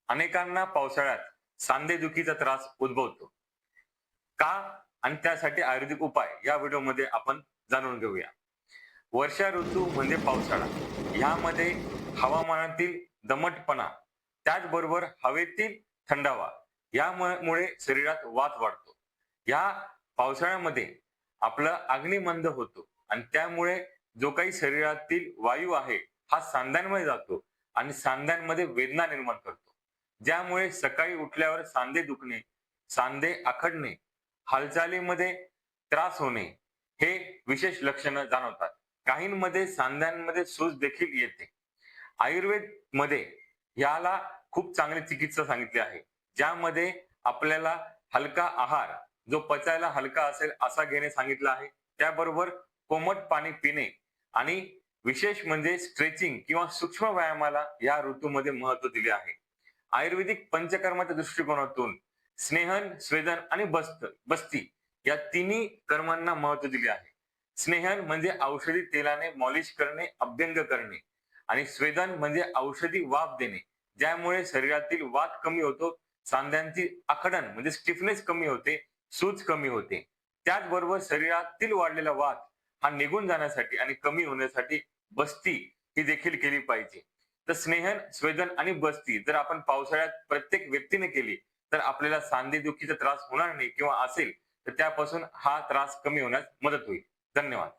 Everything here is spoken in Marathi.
अनेकांना पावसाळ्यात सांधेदुखीचा त्रास उद्भवतो. का आणि त्यासाठी आयुर्वेदिक उपाय या व्हिडिओमध्ये आपण जाणून घेऊया. वर्षा ऋतू म्हणजे पावसाळा. ह्यामध्ये हवामानातील दमटपणा, त्याचबरोबर हवेतील थंडावा यामुळे शरीरात वात वाढतो. या पावसाळ्यामध्ये आपलं अग्निमंद होतो आणि त्यामुळे जो काही शरीरातील वायू आहे हा सांध्यांमध्ये जातो आणि सांध्यांमध्ये वेदना निर्माण करतो. ज्यामुळे सकाळी उठल्यावर सांधे दुखणे, सांधे आखडणे, हालचालीमध्ये त्रास होणे हे विशेष लक्षणं जाणवतात. काहींमध्ये सांध्यांमध्ये सूज देखील येते. आयुर्वेद मध्ये याला खूप चांगली चिकित्सा सांगितली आहे, ज्यामध्ये आपल्याला हलका आहार जो पचायला हलका असेल असा घेणे सांगितलं आहे. त्याबरोबर कोमट पाणी पिणे आणि विशेष म्हणजे स्ट्रेचिंग किंवा सूक्ष्म व्यायामाला या ऋतूमध्ये महत्व दिले आहे. आयुर्वेदिक पंचकर्माच्या दृष्टिकोनातून स्नेहन, स्वेदन आणि बस्ती या तिन्ही कर्मांना महत्व दिले आहे. स्नेहन म्हणजे औषधी तेलाने मॉलिश करणे, अभ्यंग करणे आणि स्वेदन म्हणजे औषधी वाफ देणे, ज्यामुळे शरीरातील वात कमी होतो, सांध्यांची आखडण म्हणजे स्टिफनेस कमी होते, सूज कमी होते. त्याचबरोबर शरीरातील वाढलेला वात हा निघून जाण्यासाठी आणि कमी होण्यासाठी बस्ती ही देखील केली पाहिजे. तर स्नेहन, स्वेदन आणि बस्ती जर आपण पावसाळ्यात प्रत्येक व्यक्तीने केली तर आपल्याला सांधेदुखीचा त्रास होणार नाही किंवा असेल तर त्यापासून हा त्रास कमी होण्यास मदत होईल. धन्यवाद.